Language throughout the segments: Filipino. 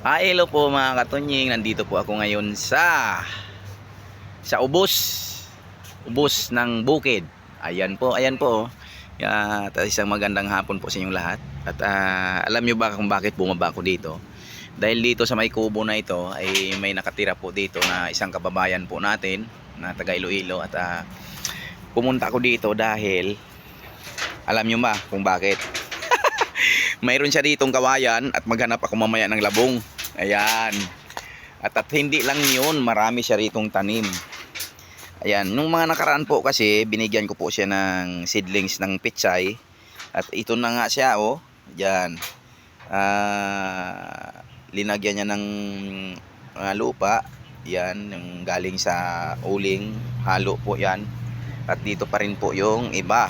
Hello po mga katunying, nandito po ako ngayon sa ubos ng bukid. Ayan po, ayan po. Isang magandang hapon po sa inyong lahat. At alam nyo ba kung bakit bumaba ako dito? Dahil dito sa may kubo na ito ay may nakatira po dito na isang kababayan po natin na taga Iloilo. At pumunta ako dito dahil alam nyo ba kung bakit? Mayroon siya ditong kawayan at maghanap ako mamaya ng labong. Ayan. At hindi lang yun, marami siya ritong tanim. Ayan, nung mga nakaraan po kasi binigyan ko po siya ng seedlings ng pitsay. At ito na nga siya, oh. Ayan. Linagyan niya ng lupa. Yan, yung galing sa uling, halo po yan. At dito pa rin po yung iba.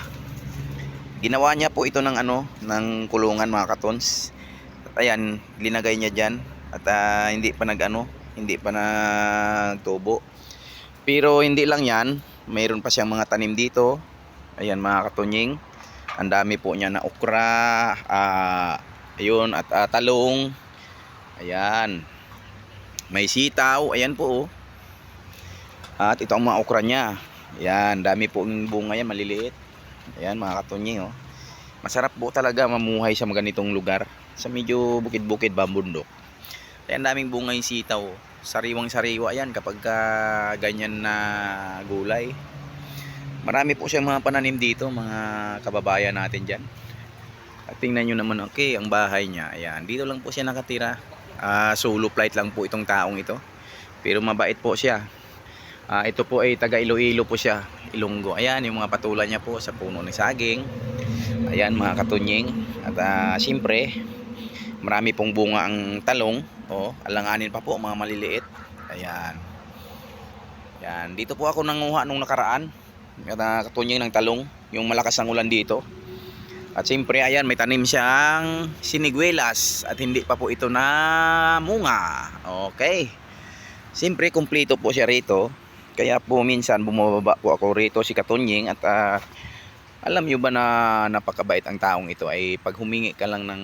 Ginawa niya po ito ng ng kulungan mga katons. At ayan, linagay niya diyan at hindi pa hindi pa nagtubo. Pero hindi lang 'yan, mayroon pa siyang mga tanim dito. Ayan mga katonying. Ang dami po niya na okra, ayun at talong. Ayan. May sitaw, ayan po oh. At ito ang mga okra niya. Ayan, dami po ng bunga yan, maliliit. Ayan mga katunyi oh. Masarap po talaga mamuhay sa ganitong lugar. Sa medyo bukid-bukid ba bundok. Ayan daming bunga yung sitaw oh. Sariwang sariwa yan kapag ganyan na gulay. Marami po siyang mga pananim dito mga kababayan natin dyan. At tingnan nyo naman okay ang bahay niya. Ayan dito lang po siya nakatira. Solo flight lang po itong taong ito. Pero mabait po siya. Ito po ay taga Iloilo po siya, Ilonggo. Ayan yung mga patulan niya po sa puno ng saging. Ayan mga katunying. At siyempre marami pong bunga ang talong. Alanganin pa po mga maliliit. Ayan. Ayan. Dito po ako nanguha nung nakaraan. Katunying ng talong. Yung malakas ang ulan dito. At siyempre ayan may tanim siyang siniguelas. At hindi pa po ito na munga. Okay. Siyempre kumpleto po siya rito. Kaya po minsan bumababa po ako rito si Katunying at alam nyo ba na napakabait ang taong ito ay pag humingi ka lang ng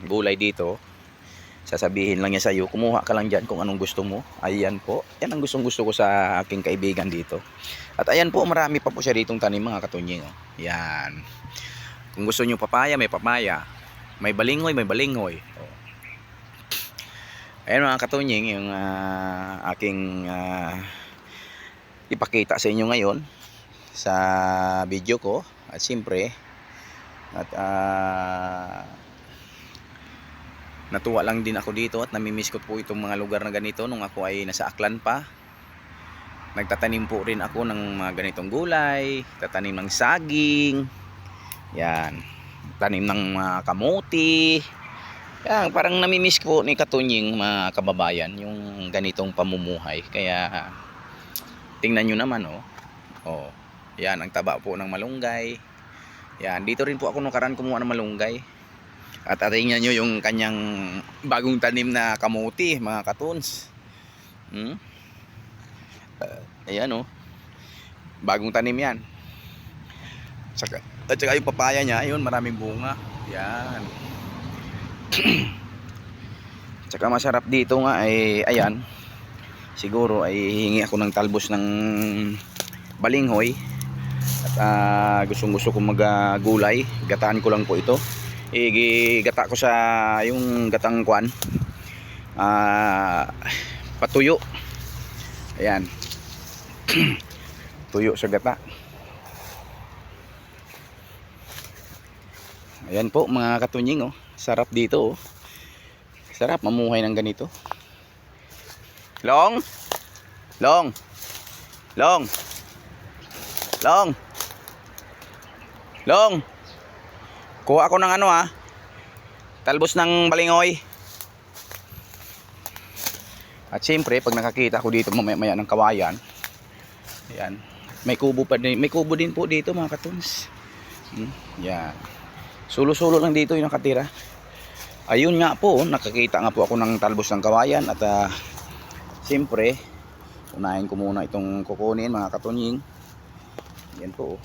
gulay dito, sasabihin lang niya sa iyo, kumuha ka lang dyan kung anong gusto mo. Ayan po, yan ang gustong gusto ko sa aking kaibigan dito. At ayan po, marami pa po siya ritong tanim mga Katunying. Yan. Kung gusto nyo papaya, may papaya. May balinghoy, may balinghoy. Ayan mga Katunying, yung aking ipakita sa inyo ngayon sa video ko. At siyempre at natuwa lang din ako dito at namimiss ko po itong mga lugar na ganito nung ako ay nasa Aklan pa. Nagtatanim po rin ako ng mga ganitong gulay, tatanim ng saging, yan, tanim ng kamuti. Yan, parang namimiss ko ni Katunying mga kababayan yung ganitong pamumuhay. Kaya tingnan nyo naman oh. Yan ang taba po ng malunggay. Yan dito rin po ako nakaraan kumuha ng malunggay. At tingnan nyo yung kanyang bagong tanim na kamuti mga katons. Ayan oh. Bagong tanim yan. At saka yung papaya niya, ayun maraming bunga. Yan. Tsaka masarap dito nga ay ayan. Siguro ay hingi ako ng talbos ng balinghoy. At gustong ko magagulay. Gataan ko lang po ito. Gata ko sa yung gatang kwan. Patuyo. Ayan. Tuyo sa gata. Ayan po mga Katunying oh. Sarap dito oh. Sarap mamuhay ng ganito. Long. Long. Long. Long. Long. Kuha ako ng talbos ng balinghoy. At siyempre pag nakakita ko dito mamaya ng kawayan. Ayan. May kubo pa din. May kubo din po dito mga katuns. Yan. Sulo-sulo lang dito yung nakatira. Ayun nga po, nakakita nga po ako ng talbos ng kawayan. At siyempre unahin ko muna itong kukunin mga Katunying. Yan po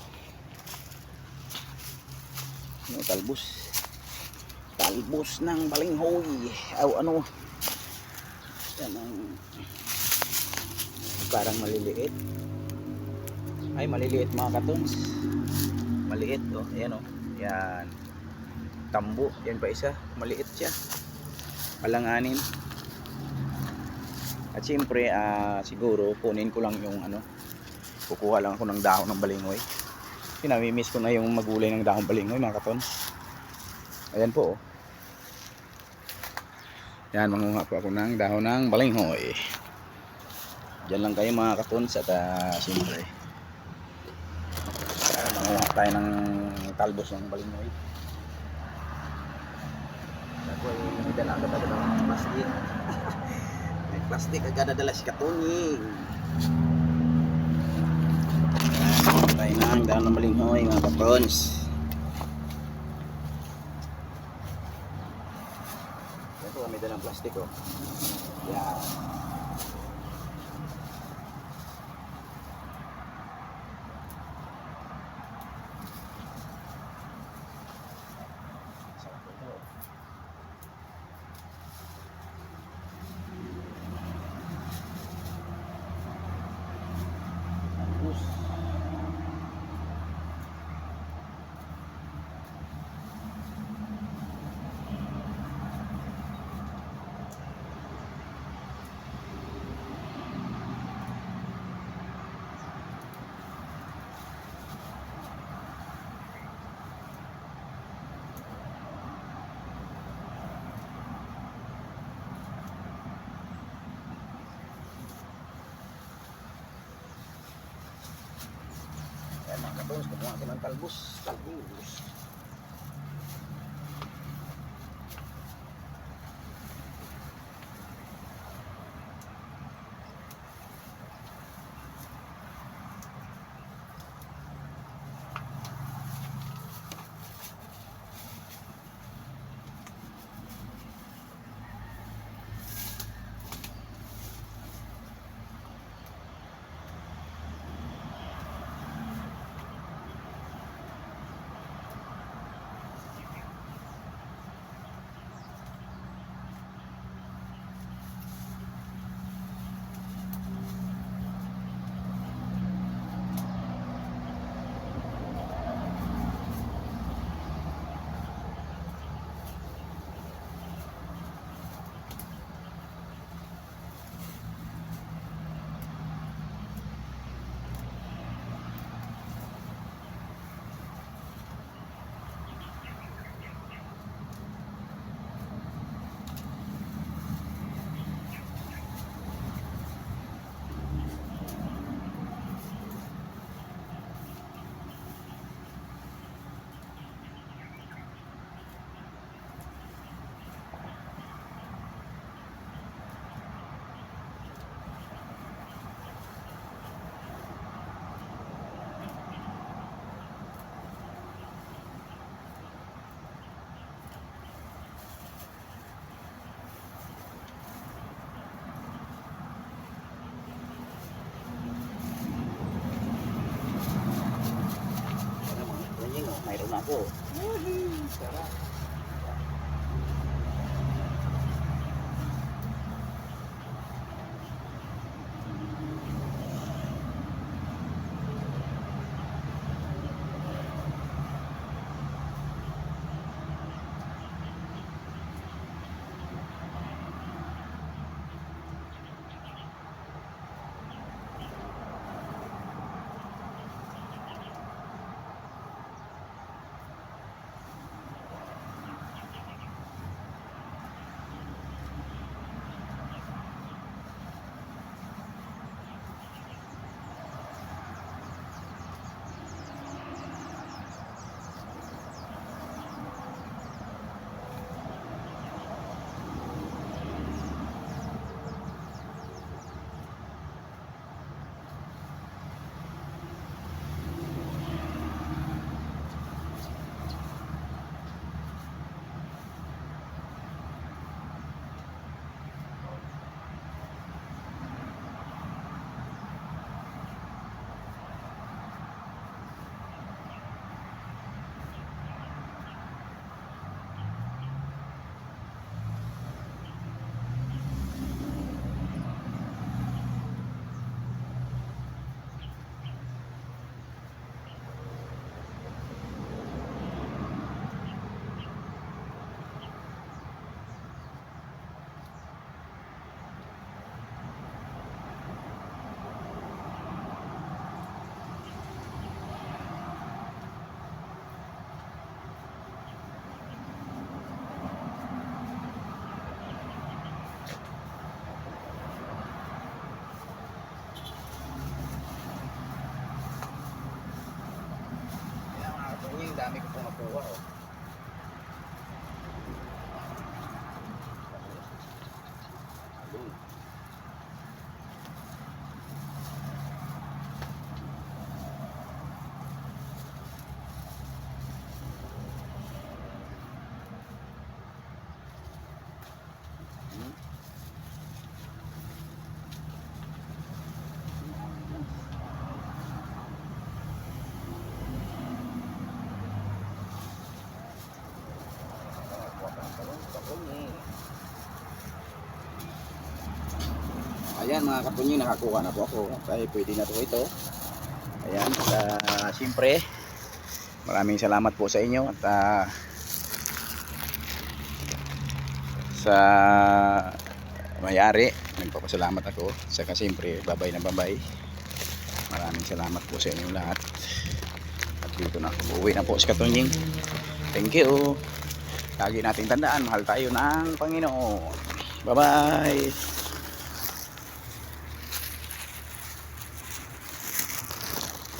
talbos. talbos ng balinghoy o ano yan ang parang maliliit ay maliliit mga katons, maliit oh, ayan oh, yan tambo, yan pa isa, maliit siya, alanganin. At siyempre siguro kunin ko lang yung ano, kukuha lang ako ng dahon ng balinghoy. Pinamimiss ko na yung magulay ng dahon balinghoy mga katons. Ayan po oh. Yan, manguha po ako ng dahon ng balinghoy. Diyan lang kayo mga katons at siyempre manguha tayo ng talbos ng balinghoy. Ako ay dala agad ng plastic. May plastic agad nadala si Katony. Tayo na ang dahon ng balinghoy mga katons. Ito may dalang plastic oh. Yan. Mga katons, kumuha ko ng talbos. Mayroon ako. Sarap. Ayan mga kapunyi, nakakuha na po ako. Kaya pwede na po ito. Ayan, siyempre, maraming salamat po sa inyo. At sa may-ari, nagpapasalamat ako. Saka siyempre, babay na babay. Maraming salamat po sa inyo lahat. At dito na ako. Uwi na po si Katunying. Thank you. Lagi nating tandaan, mahal tayo ng Panginoon. Bye-bye.